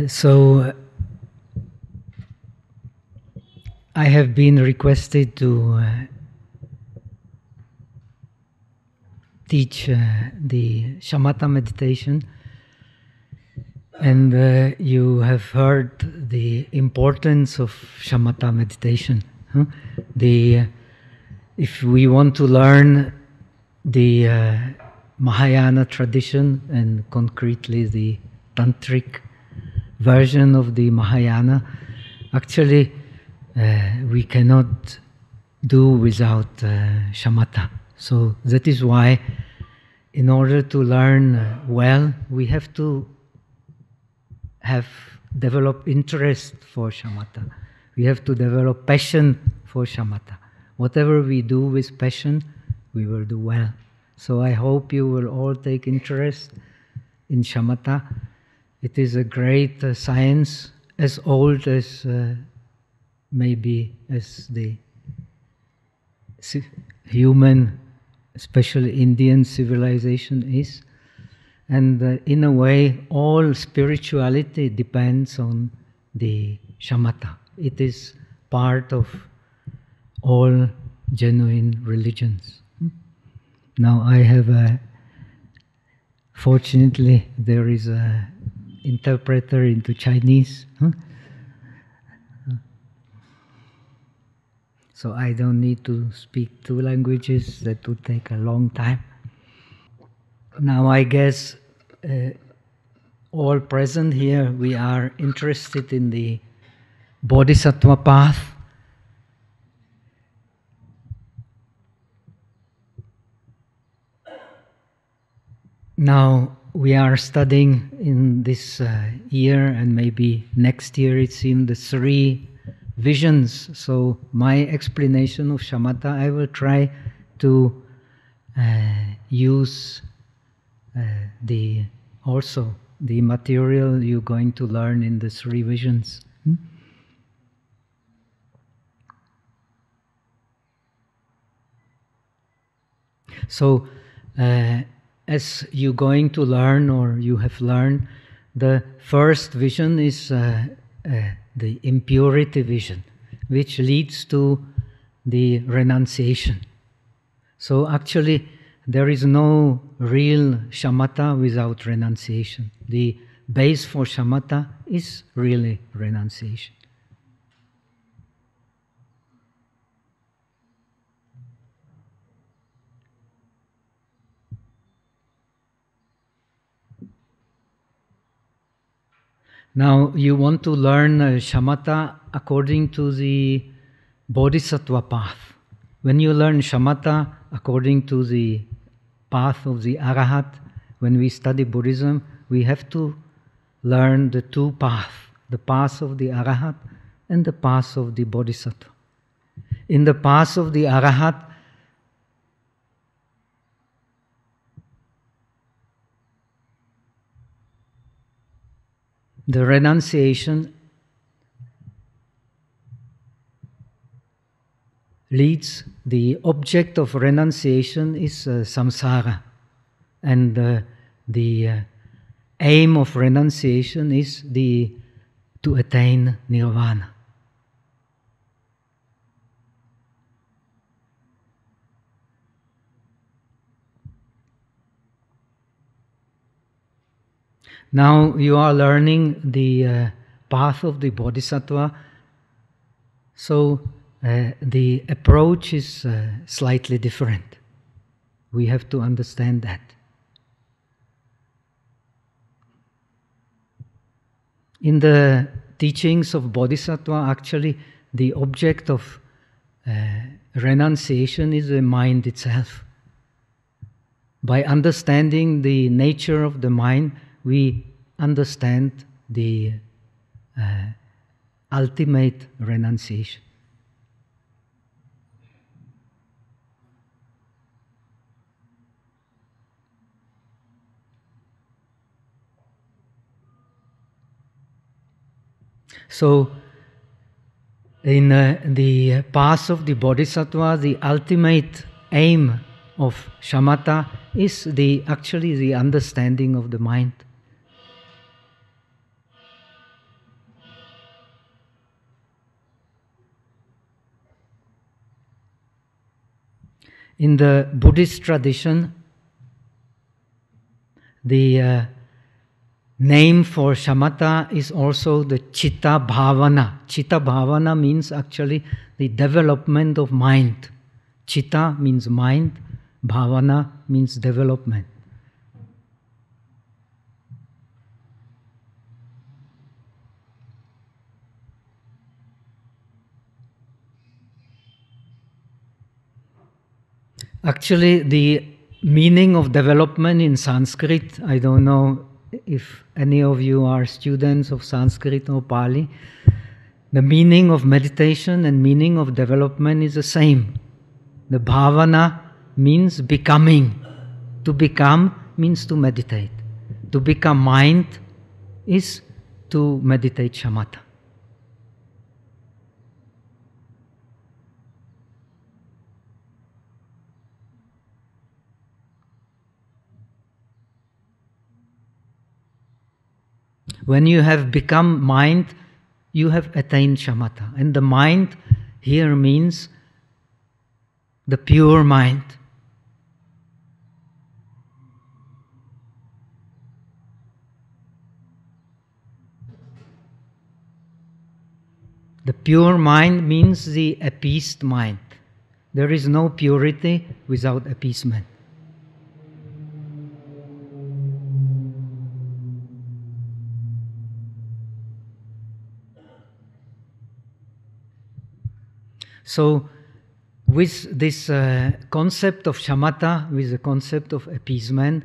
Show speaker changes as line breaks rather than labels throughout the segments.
So I have been requested to teach the Shamatha meditation, and you have heard the importance of Shamatha meditation. Huh? If we want to learn the Mahayana tradition, and concretely the Tantric version of the Mahayana, actually we cannot do without Shamatha. So that is why, in order to learn well, we have to develop interest for Shamatha. We have to develop passion for Shamatha. Whatever we do with passion, we will do well. So I hope you will all take interest in Shamatha. It is a great science, as old as maybe as the human, especially Indian civilization is. And in a way, all spirituality depends on the Shamatha. It is part of all genuine religions. Now I have fortunately there is an interpreter into Chinese. So I don't need to speak two languages. That would take a long time. Now I guess all present here, we are interested in the Bodhisattva path. Now we are studying in this year, and maybe next year it seems, the 3 visions. So my explanation of Shamatha, I will try to use also the material you're going to learn in the 3 visions. So as you're going to learn, or you have learned, the first vision is the impurity vision, which leads to the renunciation. So actually, there is no real Shamatha without renunciation. The base for Shamatha is really renunciation. Now, you want to learn Shamatha according to the Bodhisattva path. When you learn Shamatha according to the path of the Arahat, when we study Buddhism, we have to learn the 2 paths, the path of the Arahat and the path of the Bodhisattva. In the path of the Arahat, the renunciation leads, the object of renunciation is samsara, and the aim of renunciation is to attain nirvana. Now you are learning the path of the Bodhisattva, so the approach is slightly different. We have to understand that. In the teachings of Bodhisattva, actually, the object of renunciation is the mind itself. By understanding the nature of the mind, we understand the ultimate renunciation. So, in the path of the Bodhisattva, the ultimate aim of Shamatha is actually the understanding of the mind. In the Buddhist tradition, the name for shamatha is also the citta bhavana. Citta bhavana means actually the development of mind. Citta means mind, bhavana means development. Actually, the meaning of development in Sanskrit, I don't know if any of you are students of Sanskrit or Pali, the meaning of meditation and meaning of development is the same. The bhavana means becoming. To become means to meditate. To become mind is to meditate shamatha. When you have become mind, you have attained shamatha. And the mind here means the pure mind. The pure mind means the appeased mind. There is no purity without appeasement. So, with this concept of shamatha, with the concept of appeasement,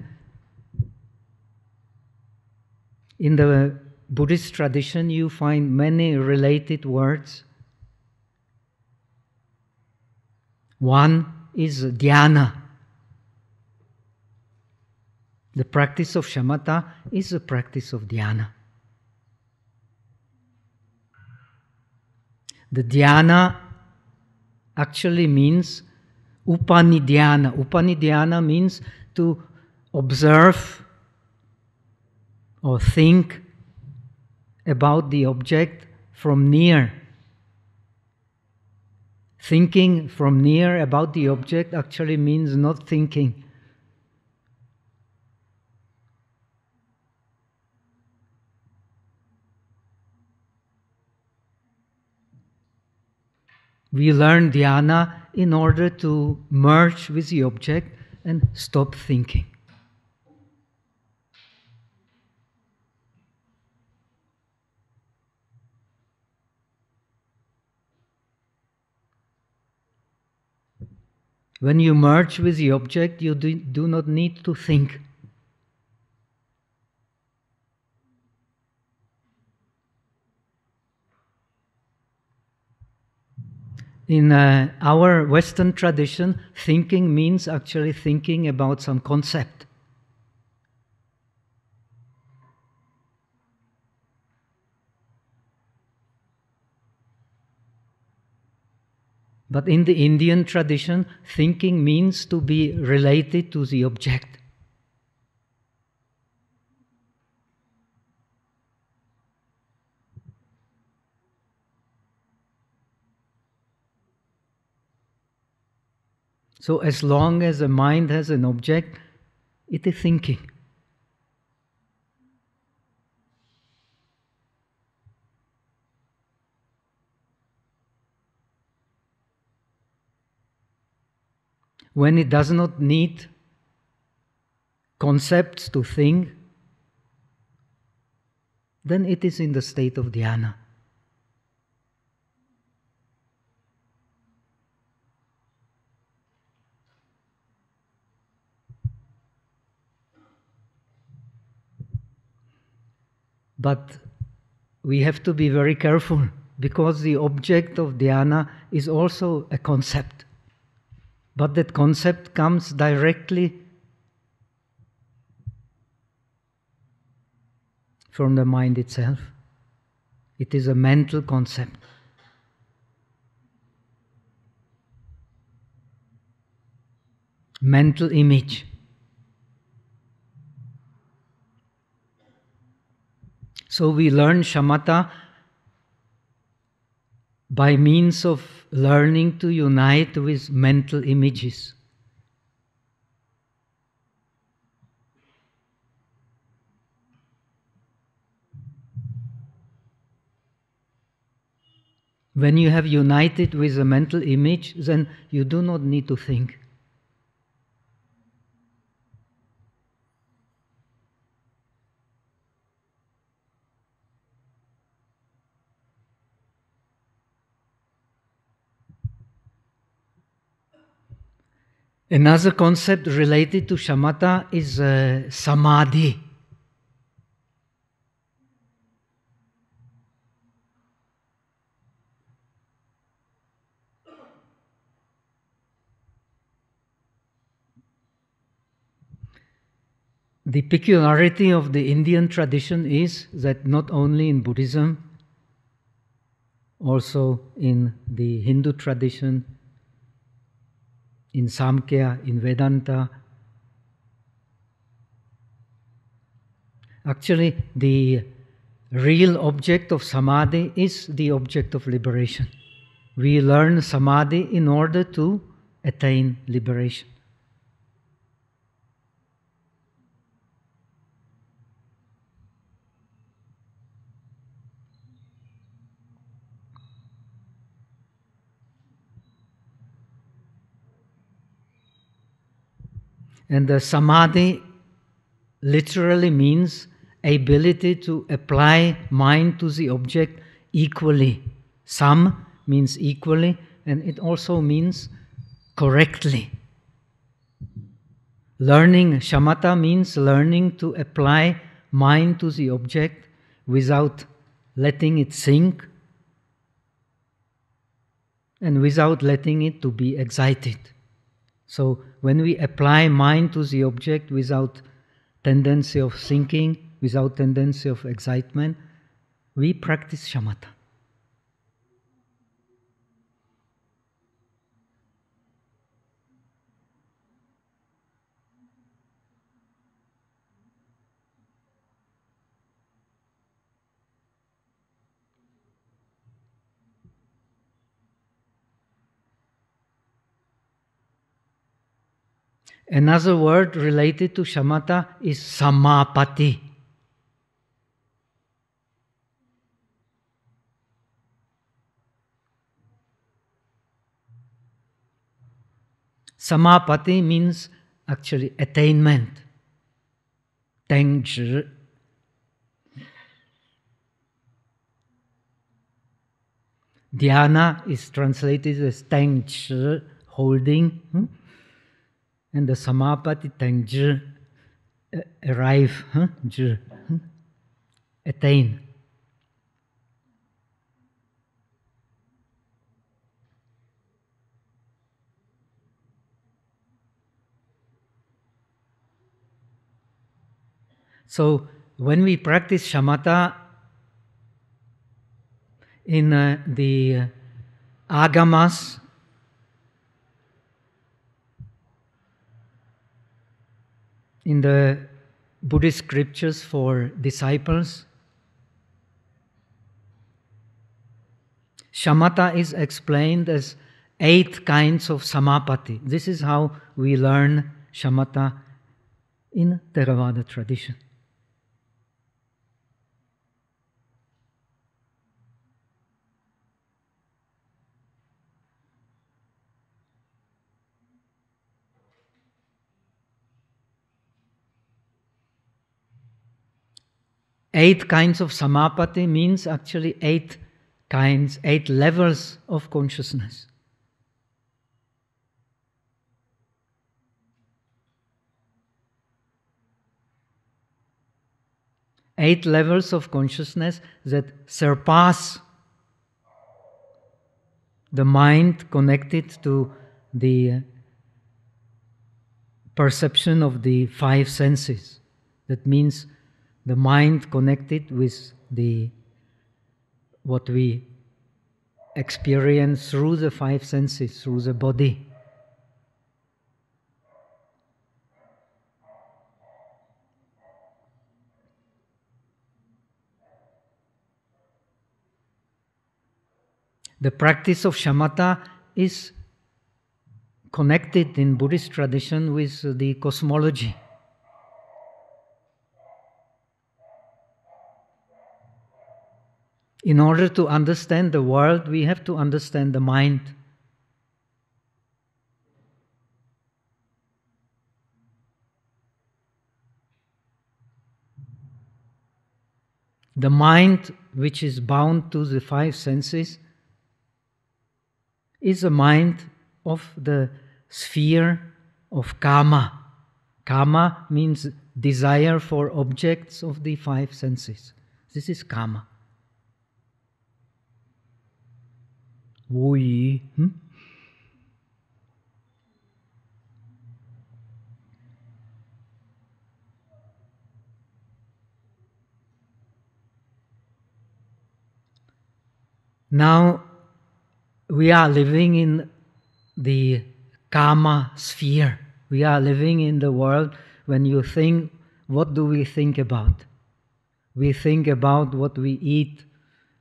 in the Buddhist tradition you find many related words. One is dhyana. The practice of shamatha is the practice of dhyana. The dhyana actually means upanidhyana. Upanidhyana means to observe or think about the object from near. Thinking from near about the object actually means not thinking. We learn dhyana in order to merge with the object and stop thinking. When you merge with the object, you do not need to think. In our Western tradition, thinking means actually thinking about some concept. But in the Indian tradition, thinking means to be related to the object. So as long as the mind has an object, it is thinking. When it does not need concepts to think, then it is in the state of dhyana. But we have to be very careful, because the object of dhyana is also a concept. But that concept comes directly from the mind itself. It is a mental concept. Mental image. So we learn shamatha by means of learning to unite with mental images. When you have united with a mental image, then you do not need to think. Another concept related to shamatha is samadhi. The peculiarity of the Indian tradition is that not only in Buddhism, also in the Hindu tradition, in Samkhya, in Vedanta, actually the real object of samadhi is the object of liberation. We learn samadhi in order to attain liberation. And the samadhi literally means ability to apply mind to the object equally. Sam means equally, and it also means correctly. Learning shamatha means learning to apply mind to the object without letting it sink and without letting it to be excited. So when we apply mind to the object without tendency of thinking, without tendency of excitement, we practice shamatha. Another word related to shamatha is samapatti. Samapatti means actually attainment. Tengzhi. Dhyana is translated as tengzhi, holding. And the samapatti tengzhi, arrive, attain. So when we practice shamatha in the agamas, in the Buddhist scriptures for disciples, shamatha is explained as 8 kinds of samapatti. This is how we learn shamatha in Theravada tradition. Eight kinds of samapatti means actually 8 kinds, 8 levels of consciousness. Eight levels of consciousness that surpass the mind connected to the perception of the 5 senses. That means the mind connected with what we experience through the 5 senses, through the body. The practice of shamatha is connected in Buddhist tradition with the cosmology. in order to understand the world, we have to understand the mind. The mind, which is bound to the five senses, is a mind of the sphere of kama. Kama means desire for objects of the five senses. This is kama. Wu yi. Now, we are living in the kama sphere. We are living in the world. When you think, what do we think about? We think about what we eat,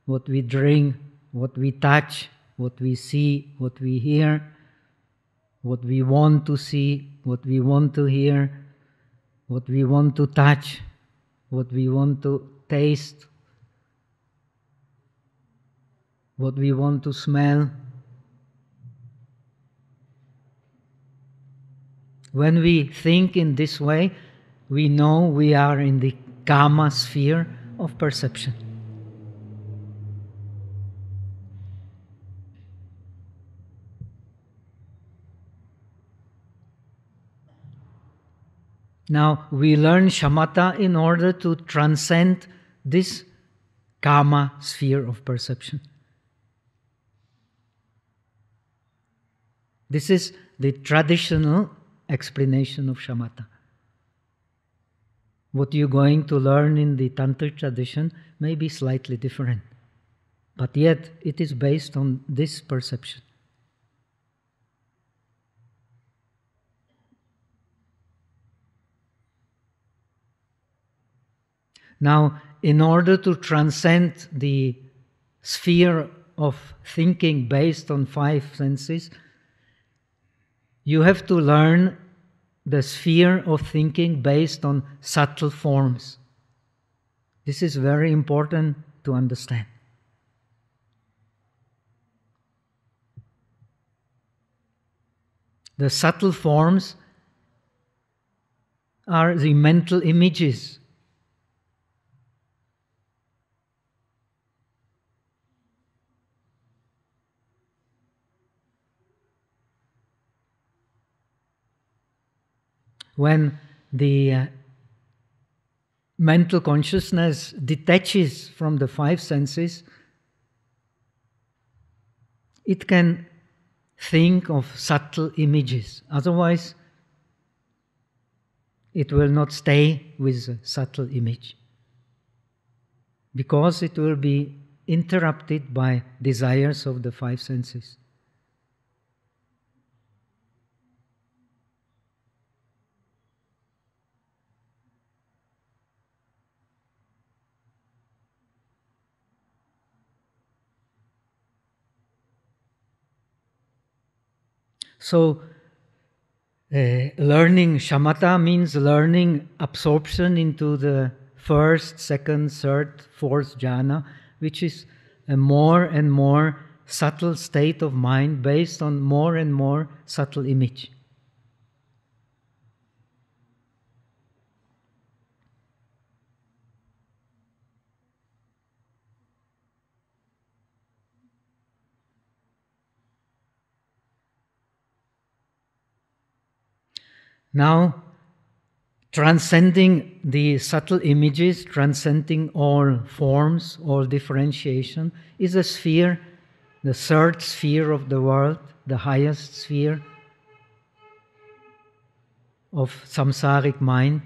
what we drink, what we touch, what we see, what we hear, what we want to see, what we want to hear, what we want to touch, what we want to taste, what we want to smell. When we think in this way, we know we are in the kama sphere of perception. Now, we learn shamatha in order to transcend this kama sphere of perception. This is the traditional explanation of shamatha. What you're going to learn in the tantric tradition may be slightly different, but yet it is based on this perception. Now, in order to transcend the sphere of thinking based on five senses, you have to learn the sphere of thinking based on subtle forms. This is very important to understand. The subtle forms are the mental images. When the mental consciousness detaches from the five senses, it can think of subtle images. Otherwise, it will not stay with a subtle image, because it will be interrupted by desires of the five senses. So, learning shamatha means learning absorption into the first, second, third, fourth jhana, which is a more and more subtle state of mind based on more and more subtle image. Now, transcending the subtle images, transcending all forms, all differentiation, is a sphere, the third sphere of the world, the highest sphere of samsaric mind.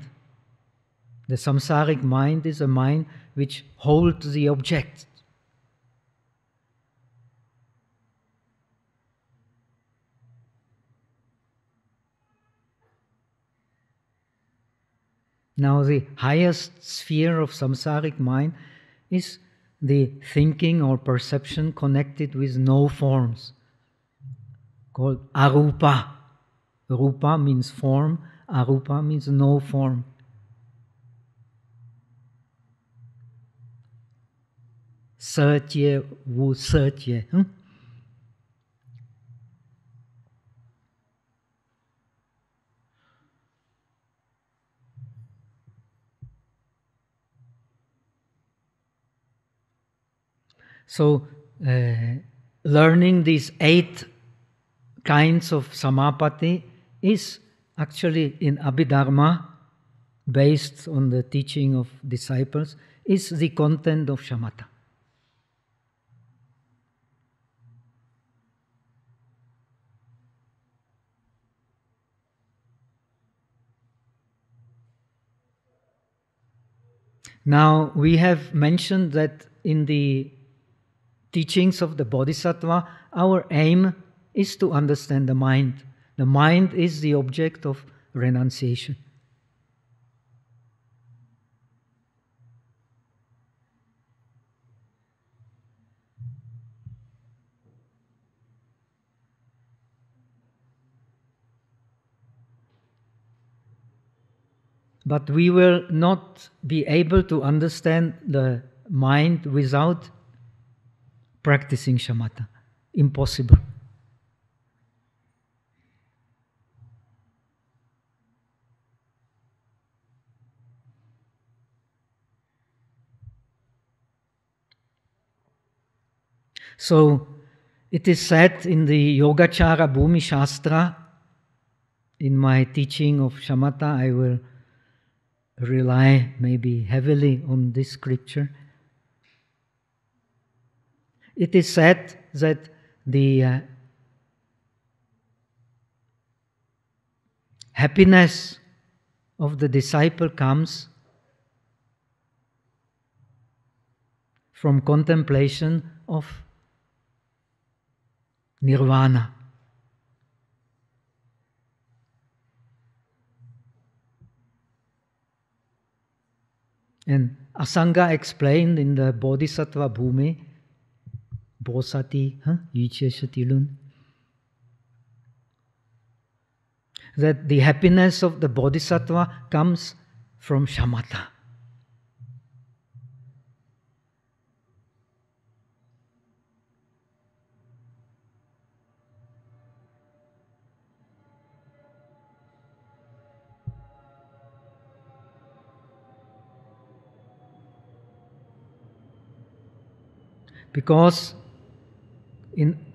The samsaric mind is a mind which holds the object. Now, the highest sphere of samsaric mind is the thinking or perception connected with no forms, called arupa. Rupa means form, arupa means no form. sơ chia, wu sơ chia. So, learning these 8 kinds of Samapatti is actually in Abhidharma, based on the teaching of disciples, is the content of Shamatha. Now, we have mentioned that in the teachings of the Bodhisattva, our aim is to understand the mind. The mind is the object of renunciation. But we will not be able to understand the mind without practicing shamatha. Impossible. So, it is said in the Yogacara Bhumi Shastra, in my teaching of shamatha, I will rely maybe heavily on this scripture. It is said that the happiness of the disciple comes from contemplation of nirvana. And Asanga explained in the Bodhisattva Bhumi, Bosati, Yicheshatilun, that the happiness of the Bodhisattva comes from shamatha. Because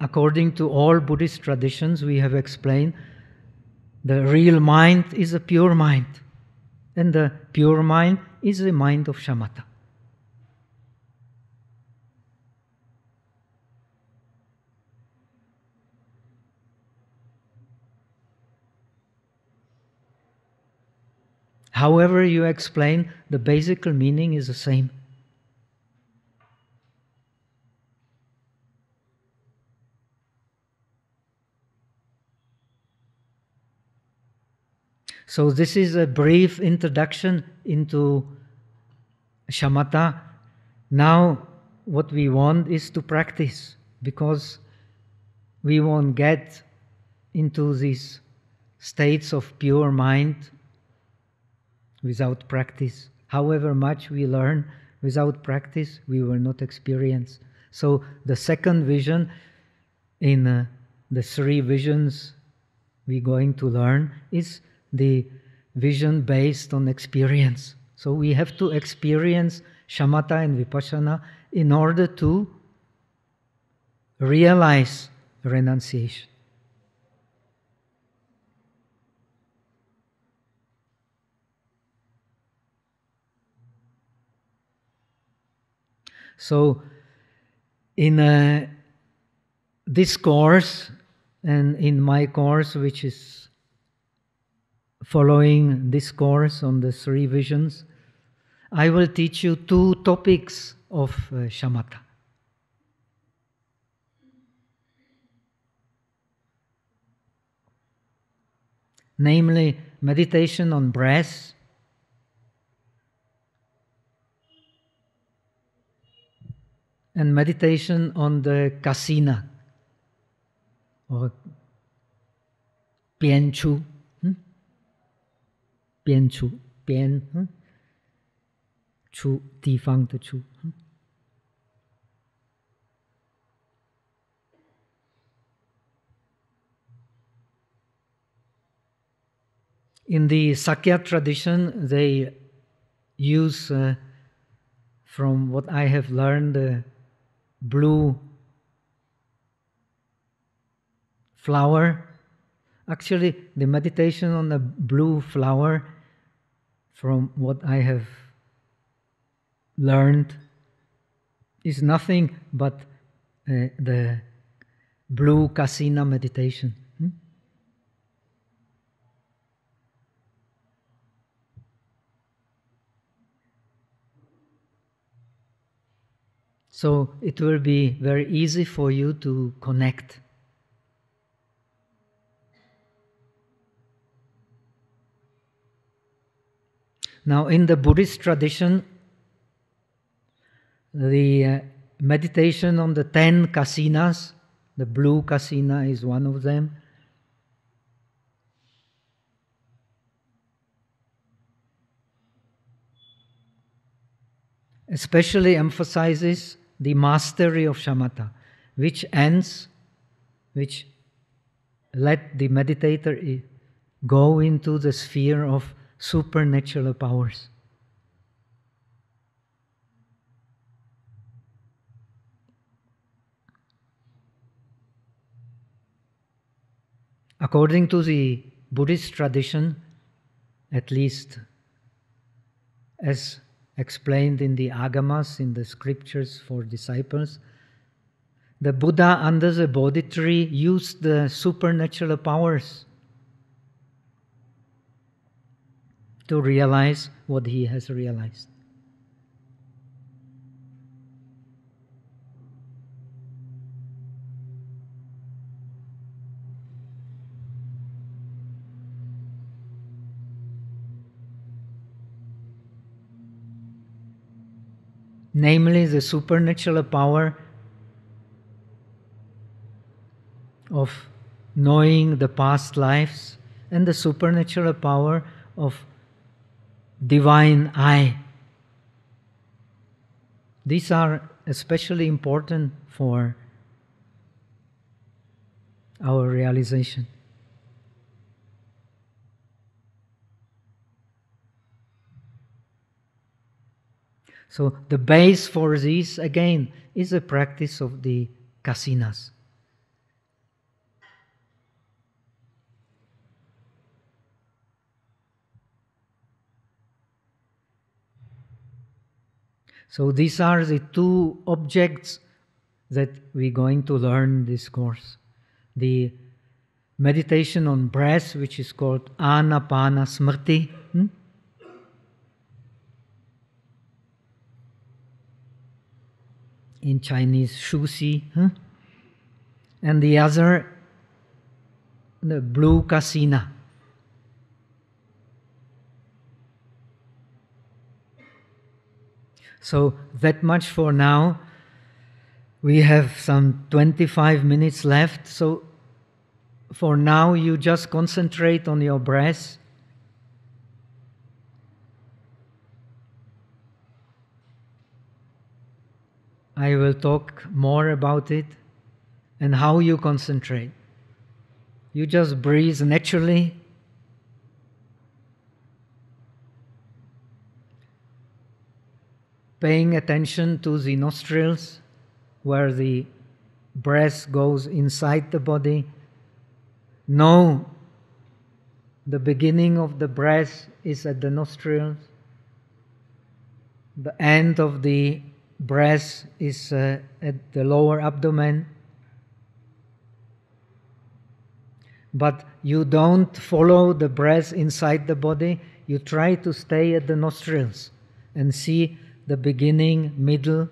according to all Buddhist traditions, we have explained, the real mind is a pure mind. And the pure mind is the mind of shamatha. However you explain, the basic meaning is the same. So this is a brief introduction into shamatha. Now what we want is to practice, because we won't get into these states of pure mind without practice. However much we learn, without practice we will not experience. So the second vision in the 3 visions we're going to learn is the vision based on experience. So we have to experience shamatha and vipassana in order to realize renunciation. So in this course and in my course, which is following this course on the 3 visions, I will teach you 2 topics of shamatha. Namely, meditation on breath and meditation on the kasina or bian chu. Bian chu, bian chu, 地方的chu. In the sakya tradition, they use, from what I have learned, the blue flower. Actually, the meditation on the blue flower, from what I have learned, is nothing but the blue kasina meditation. So it will be very easy for you to connect. Now, in the Buddhist tradition, the meditation on the 10 kasinas, the blue kasina is one of them, especially emphasizes the mastery of shamatha, which let the meditator go into the sphere of supernatural powers. According to the Buddhist tradition, at least as explained in the agamas, in the scriptures for disciples, the Buddha under the Bodhi tree used the supernatural powers to realize what he has realized. Namely, the supernatural power of knowing the past lives and the supernatural power of divine I. These are especially important for our realization. So the base for this, again, is the practice of the kasinas. So these are the two objects that we're going to learn in this course. The meditation on breath, which is called Anapana Smriti. In Chinese, Shuxi. And the other, the blue kasina. So that much for now. We have some 25 minutes left. So for now, you just concentrate on your breath. I will talk more about it and how you concentrate. You just breathe naturally. Paying attention to the nostrils, where the breath goes inside the body. Know the beginning of the breath is at the nostrils. The end of the breath is at the lower abdomen. But you don't follow the breath inside the body. You try to stay at the nostrils and see the beginning, middle,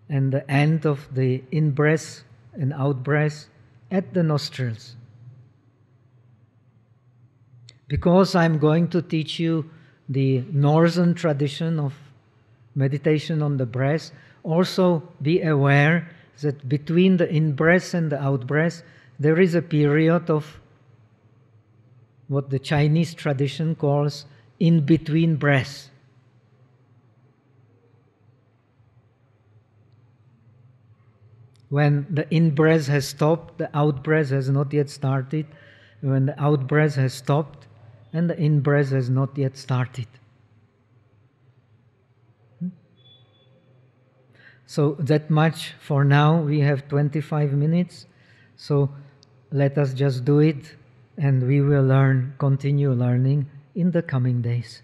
and the end of the in-breath and out-breath at the nostrils. Because I'm going to teach you the northern tradition of meditation on the breath, also be aware that between the in-breath and the out-breath, there is a period of what the Chinese tradition calls in-between breaths. When the in-breath has stopped, the out-breath has not yet started. When the out-breath has stopped, and the in-breath has not yet started. So that much for now. We have 25 minutes, so let us just do it, and we will continue learning in the coming days.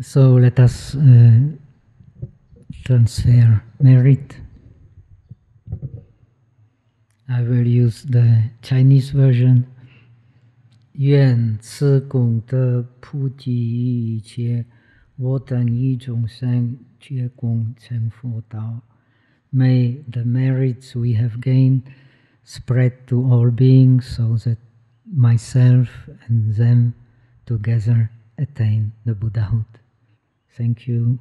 So let us transfer merit. I will use the Chinese version. 愿此功德普及一切，我等一众生皆共成佛道。May the merits we have gained spread to all beings, so that myself and them together attain the Buddhahood. Thank you.